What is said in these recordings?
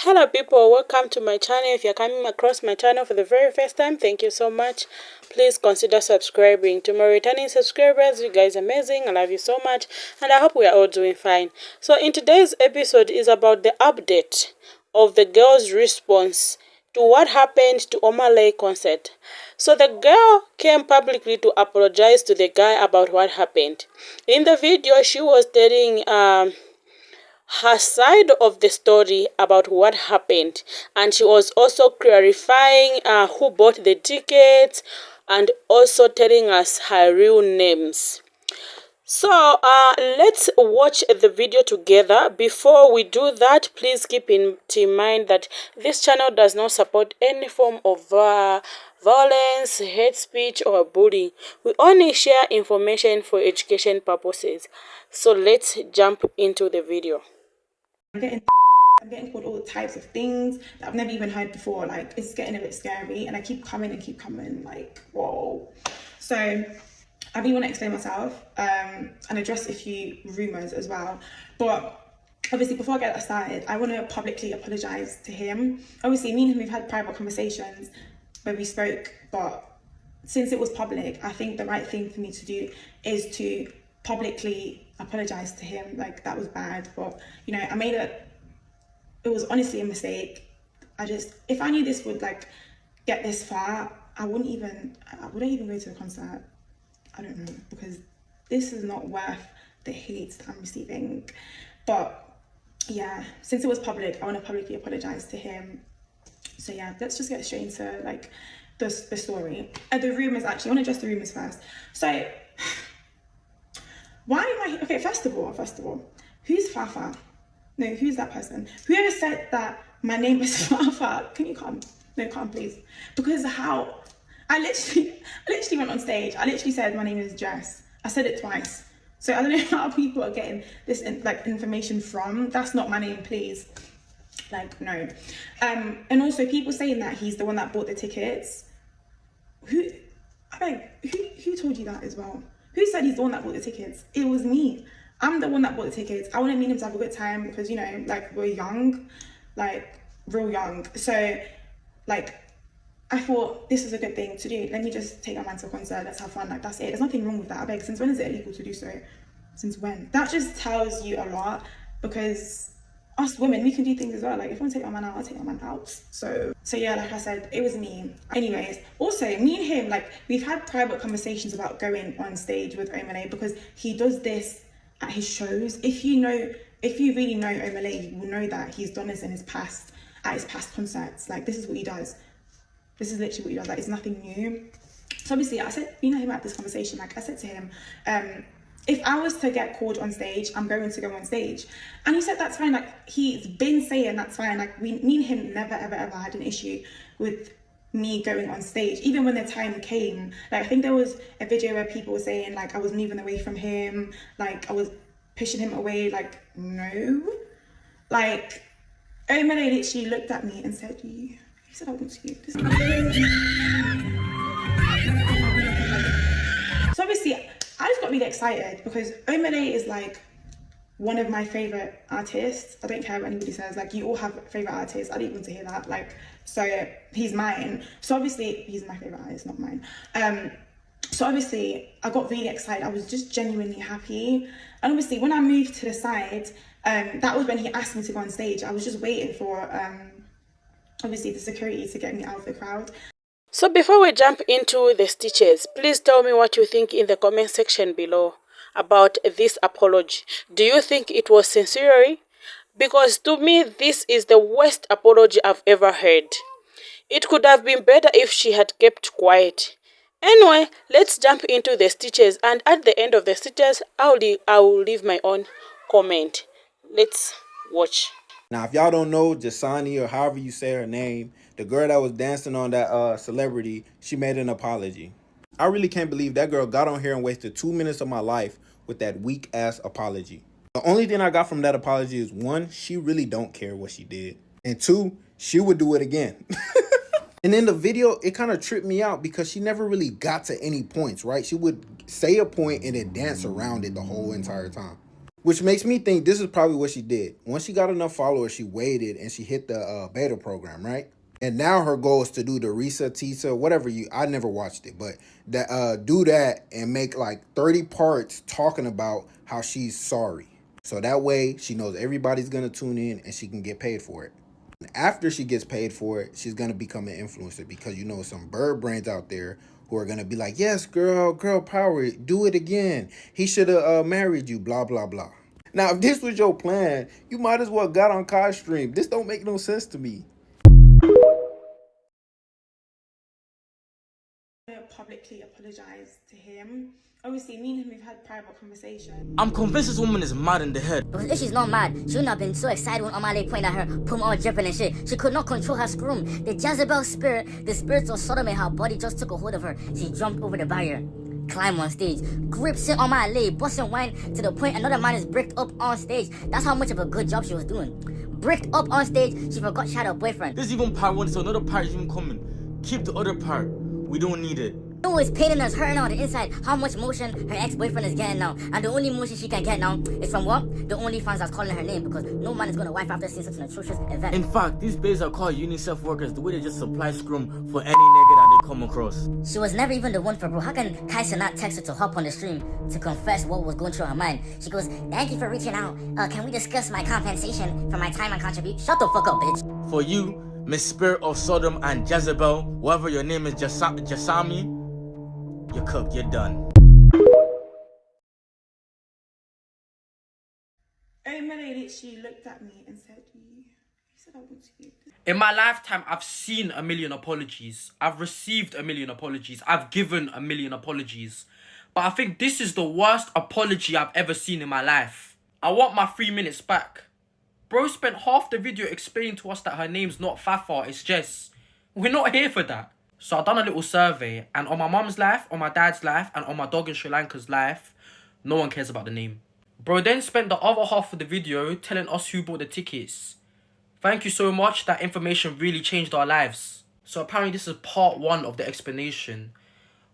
Hello people, welcome to my channel. If you're coming across my channel for the very first time, thank you so much. Please consider subscribing. To my returning subscribers, you guys are amazing. I love you so much and I hope we are all doing fine. So in today's episode is about the update of the girl's response to what happened to Omar concert. So the girl came publicly to apologize to the guy about what happened. In the video, she was telling her side of the story about what happened, and she was also clarifying who bought the tickets and also telling us her real names. So let's watch the video together. Before we do that, please keep in mind that this channel does not support any form of violence, hate speech or bullying. We only share information for education purposes. So let's jump into the video. I'm getting called all types of things that I've never even heard before. Like, it's getting a bit scary, and I keep coming, like, whoa. So I really want to explain myself and address a few rumors as well. But obviously, before I get that started, I want to publicly apologize to him. Obviously, me and him, we've had private conversations where we spoke, but since it was public, I think the right thing for me to do is to publicly apologize to him. Like, that was bad, but you know, it was honestly a mistake. If I knew this would like get this far, I wouldn't even go to the concert. I don't know, because this is not worth the hate that I'm receiving. But yeah, since it was public, I want to publicly apologize to him. So yeah, let's just get straight into like the story. The rumors, actually, I want to address the rumors first. So why am I, okay, first of all, who's Fafa? No, who's that person? Whoever said that my name is Fafa, can you come? No, come please. Because how, I literally went on stage. I literally said my name is Jess. I said it twice. So I don't know how people are getting this information from. That's not my name, please. Like, no. And also people saying that he's the one that bought the tickets. Who told you that as well? Who said he's the one that bought the tickets? It was me. I'm the one that bought the tickets. I want to meet him to have a good time because, you know, like, we're young, like, real young. So, like, I thought this is a good thing to do. Let me just take a man to a concert. Let's have fun. Like, that's it. There's nothing wrong with that. I beg, since when is it illegal to do so? Since when? That just tells you a lot, because us women, we can do things as well. Like, if I want to take my man out, I'll take my man out. So yeah, like I said, it was me. Anyways, also, me and him, like, we've had private conversations about going on stage with Omar, because he does this at his shows. If you really know Omar, you will know that he's done this in his past, at his past concerts. Like, this is what he does. This is literally what he does. Like, it's nothing new. So obviously, I said, you know, him at this conversation, like, I said to him, if I was to get called on stage, I'm going to go on stage. And he said that's fine. Like, he's been saying that's fine. Like, me and him never ever had an issue with me going on stage, even when the time came. Like, I think there was a video where people were saying like I was moving away from him, like I was pushing him away. Like, no. Like, Omar literally looked at me and said, you said I want to you. So obviously, I just got really excited because Omar is like one of my favorite artists. I don't care what anybody says. Like, you all have favorite artists. I didn't want to hear that. Like, so he's mine. So obviously, he's my favorite artist, not mine. So obviously, I got really excited. I was just genuinely happy. And obviously, when I moved to the side, that was when he asked me to go on stage. I was just waiting for obviously the security to get me out of the crowd. So before we jump into the stitches, please tell me what you think in the comment section below about this apology. Do you think it was sincere? Because to me, this is the worst apology I've ever heard. It could have been better if she had kept quiet. Anyway, let's jump into the stitches, and at the end of the stitches, I will leave my own comment. Let's watch. Now, if y'all don't know Jasani, or however you say her name, the girl that was dancing on that Celebrity, she made an apology. I really can't believe that girl got on here and wasted 2 minutes of my life with that weak ass apology. The only thing I got from that apology is, one, she really don't care what she did, and two, she would do it again. And in the video, it kind of tripped me out because she never really got to any points, right? She would say a point and then dance around it the whole entire time. Which makes me think this is probably what she did. Once she got enough followers, she waited and she hit the beta program, right? And now her goal is to do the Risa, Tisa, whatever I never watched it, but that do that and make like 30 parts talking about how she's sorry. So that way she knows everybody's gonna tune in and she can get paid for it. And after she gets paid for it, she's gonna become an influencer because you know some bird brains out there who are gonna be like, yes, girl power, do it again. He should have married you, blah, blah, blah. Now, if this was your plan, you might as well got on Kai's stream. This don't make no sense to me. Publicly apologize to him. Obviously, me and him, we've had private conversations. I'm convinced this woman is mad in the head. Because if she's not mad, she wouldn't have been so excited when Omar pointed at her, put all dripping and shit. She could not control her scroom. The Jezebel spirit, the spirits of Sodom in her body just took a hold of her. She jumped over the barrier, climbed on stage, grips it on my leg, busting wine to the point another man is bricked up on stage. That's how much of a good job she was doing. Bricked up on stage, she forgot she had a boyfriend. This is even part one, so another part is even coming. Keep the other part. We don't need it. No, it's paining us, hurting on the inside how much motion her ex-boyfriend is getting now. And the only motion she can get now is from what? The OnlyFans that's calling her name, because no man is gonna wife after seeing such an atrocious event. In fact, these babes are called UNICEF workers, the way they just supply scrum for any nigga that they come across. She was never even the one for bro. How can Kaisa not text her to hop on the stream to confess what was going through her mind? She goes, thank you for reaching out. Can we discuss my compensation for my time and contribution? Shut the fuck up, bitch. For you, Miss Spirit of Sodom and Jezebel, whatever your name is, Jasami, you're cooked, you're done. My lady, she looked at me and said, you said I would to you. In my lifetime, I've seen a million apologies. I've received a million apologies. I've given a million apologies. But I think this is the worst apology I've ever seen in my life. I want my 3 minutes back. Bro spent half the video explaining to us that her name's not Fafa, it's Jess. We're not here for that. So I've done a little survey, and on my mum's life, on my dad's life, and on my dog in Sri Lanka's life, no one cares about the name. Bro then spent the other half of the video telling us who bought the tickets. Thank you so much, that information really changed our lives. So apparently this is part 1 of the explanation.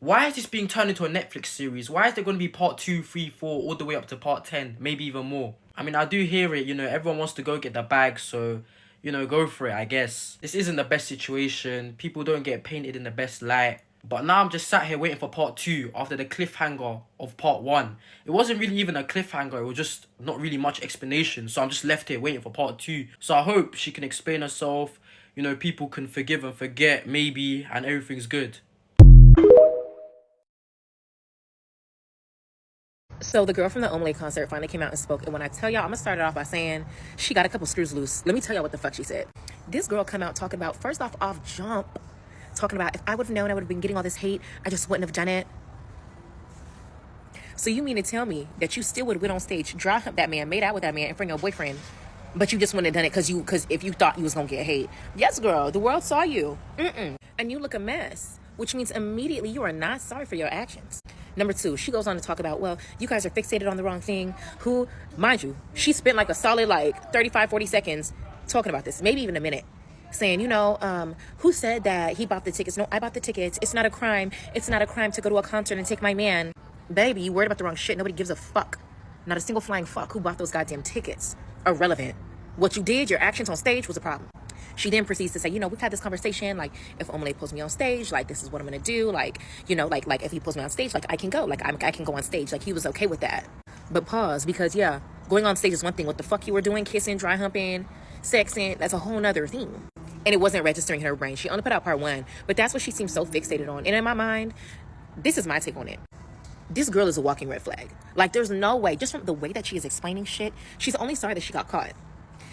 Why is this being turned into a Netflix series? Why is there going to be part 2, 3, 4, all the way up to part 10, maybe even more? I mean, I do hear it, you know, everyone wants to go get the bag, so, you know, go for it, I guess. This isn't the best situation. People don't get painted in the best light. But now I'm just sat here waiting for part 2 after the cliffhanger of part 1. It wasn't really even a cliffhanger. It was just not really much explanation. So I'm just left here waiting for part 2. So I hope she can explain herself. You know, people can forgive and forget, maybe, and everything's good. So the girl from the Omar concert finally came out and spoke. And when I tell y'all, I'm going to start it off by saying she got a couple screws loose. Let me tell y'all what the fuck she said. This girl come out talking about, first off jump, talking about if I would have known I would have been getting all this hate, I just wouldn't have done it. So you mean to tell me that you still would have went on stage, dry hump that man, made out with that man, and bring your boyfriend, but you just wouldn't have done it because if you thought you was going to get hate? Yes, girl, the world saw you. And you look a mess, which means immediately you are not sorry for your actions. Number 2, she goes on to talk about, well, you guys are fixated on the wrong thing. Who, mind you, she spent like a solid 35, 40 seconds talking about this, maybe even a minute, saying, you know, who said that he bought the tickets? No, I bought the tickets. It's not a crime. It's not a crime to go to a concert and take my man. Baby, you worried about the wrong shit. Nobody gives a fuck. Not a single flying fuck who bought those goddamn tickets. Irrelevant. What you did, your actions on stage was a problem. She then proceeds to say, you know, we've had this conversation, like, if Omar pulls me on stage, like, this is what I'm going to do, like, you know, like, if he pulls me on stage, like, I can go, like, I can go on stage, like, he was okay with that. But pause, because, yeah, going on stage is one thing. What the fuck you were doing, kissing, dry humping, sexing, that's a whole nother thing. And it wasn't registering in her brain. She only put out part 1, but that's what she seems so fixated on. And in my mind, this is my take on it. This girl is a walking red flag. Like, there's no way, just from the way that she is explaining shit, she's only sorry that she got caught.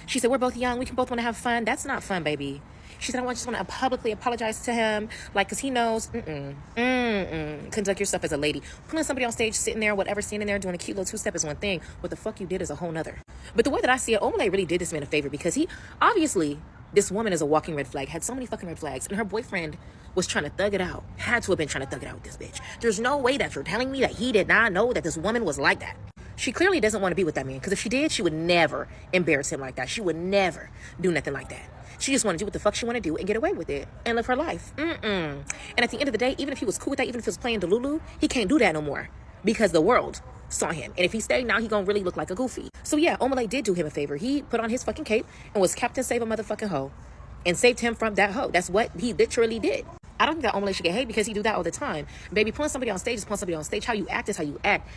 She said, we're both young. We can both want to have fun. That's not fun, baby. She said, I just want to publicly apologize to him. Like, because he knows, conduct yourself as a lady. Pulling somebody on stage, sitting there, whatever, standing there, doing a cute little 2-step is one thing. What the fuck you did is a whole nother. But the way that I see it, Omar really did this man a favor because he, obviously, this woman is a walking red flag, had so many fucking red flags, and her boyfriend was trying to thug it out. Had to have been trying to thug it out with this bitch. There's no way that you're telling me that he did not know that this woman was like that. She clearly doesn't want to be with that man, because if she did, she would never embarrass him like that. She would never do nothing like that. She just want to do what the fuck she want to do and get away with it and live her life. And at the end of the day, even if he was cool with that, even if he was playing Delulu, he can't do that no more because the world saw him. And if he stayed, now he gonna really look like a goofy. So yeah, Omar did do him a favor. He put on his fucking cape and was Captain Save a motherfucking hoe. And saved him from that hoe. That's what he literally did. I don't think that Omar should get hate because he do that all the time. Baby, pulling somebody on stage is pulling somebody on stage. How you act is how you act.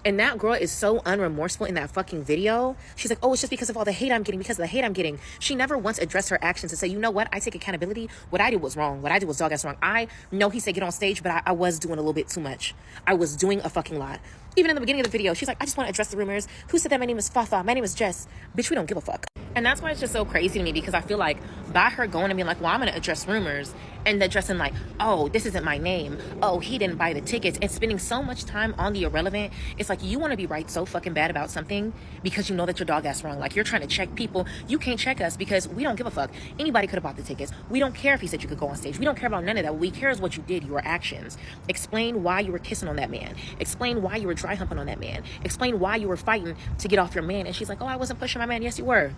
And that girl is so unremorseful in that fucking video. She's like, oh, it's just because of all the hate I'm getting, because of the hate I'm getting. She never once addressed her actions and say, you know what? I take accountability. What I did was wrong. What I did was dog ass wrong. I know he said get on stage, but I was doing a little bit too much. I was doing a fucking lot. Even in the beginning of the video, she's like, I just want to address the rumors. Who said that my name is Fafa? My name is Jess. Bitch, we don't give a fuck. And that's why it's just so crazy to me, because I feel like by her going and being like, well, I'm going to address rumors, and addressing like, oh, this isn't my name. Oh, he didn't buy the tickets, and spending so much time on the irrelevant. It's like you want to be right so fucking bad about something because you know that your dog ass wrong. Like, you're trying to check people. You can't check us because we don't give a fuck. Anybody could have bought the tickets. We don't care if he said you could go on stage. We don't care about none of that. What we care is what you did, your actions. Explain why you were kissing on that man. Explain why you were dry humping on that man. Explain why you were fighting to get off your man. And she's like, oh, I wasn't pushing my man. Yes, you were.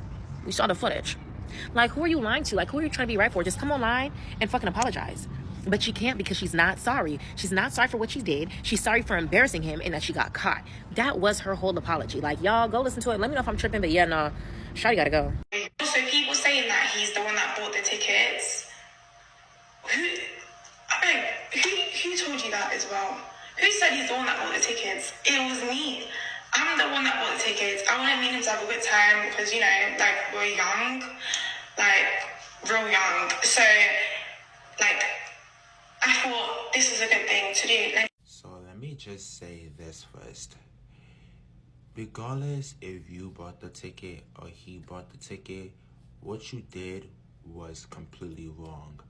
We saw the footage. Like, who are you lying to? Like, who are you trying to be right for? Just come online and fucking apologize. But she can't because she's not sorry. She's not sorry for what she did. She's sorry for embarrassing him and that she got caught. That was her whole apology. Like, y'all, go listen to it. Let me know if I'm tripping, but yeah, no. Shawty gotta go. Also, people saying that he's the one that bought the tickets. Who told you that as well? Who said he's the one that bought the tickets? It was me. I'm the one that bought the tickets. I wanted me to have a good time because, you know, like, we're young. Like, real young. So, like, I thought this was a good thing to do. So let me just say this first. Regardless if you bought the ticket or he bought the ticket, what you did was completely wrong.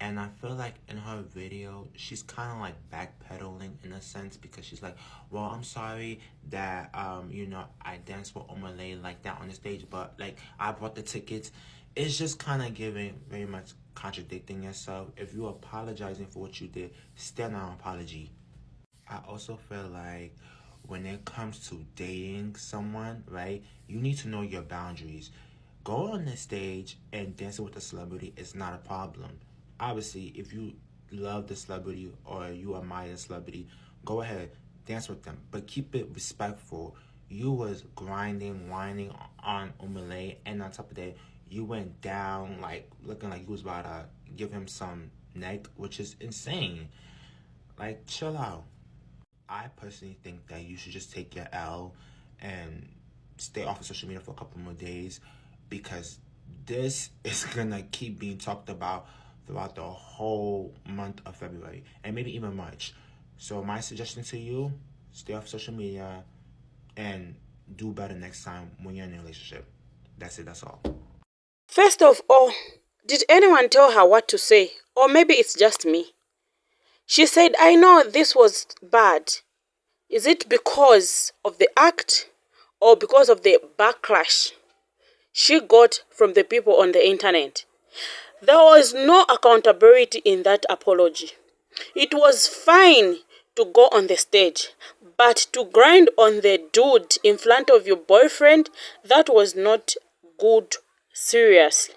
And I feel like in her video, she's kind of like backpedaling in a sense, because she's like, well, I'm sorry that, you know, I danced with Omar like that on the stage, but like I bought the tickets. It's just kind of giving very much contradicting yourself. If you're apologizing for what you did, stand on an apology. I also feel like when it comes to dating someone, right, you need to know your boundaries. Go on the stage and dancing with a celebrity is not a problem. Obviously, if you love the celebrity or you admire the celebrity, go ahead, dance with them. But keep it respectful. You was grinding, whining on Umale, and on top of that, you went down, like, looking like you was about to give him some neck, which is insane. Like, chill out. I personally think that you should just take your L and stay off of social media for a couple more days, because this is gonna keep being talked about throughout the whole month of February and maybe even March. So my suggestion to you, stay off social media and do better next time when you're in a relationship. That's it, that's all. First of all, did anyone tell her what to say? Or maybe it's just me. She said, I know this was bad. Is it because of the act or because of the backlash she got from the people on the internet? There was no accountability in that apology. It was fine to go on the stage, but to grind on the dude in front of your boyfriend, that was not good. Seriously.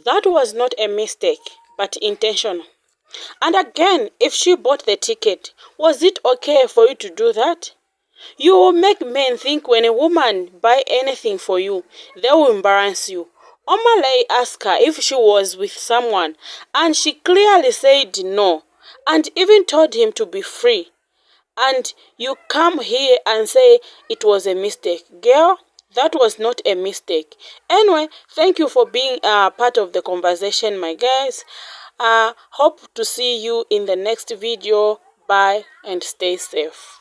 That was not a mistake, but intentional. And again, if she bought the ticket, was it okay for you to do that? You will make men think when a woman buy anything for you, they will embarrass you. Omar asked her if she was with someone, and she clearly said no, and even told him to be free. And you come here and say it was a mistake. Girl, that was not a mistake. Anyway, thank you for being part of the conversation, my guys. Hope to see you in the next video. Bye and stay safe.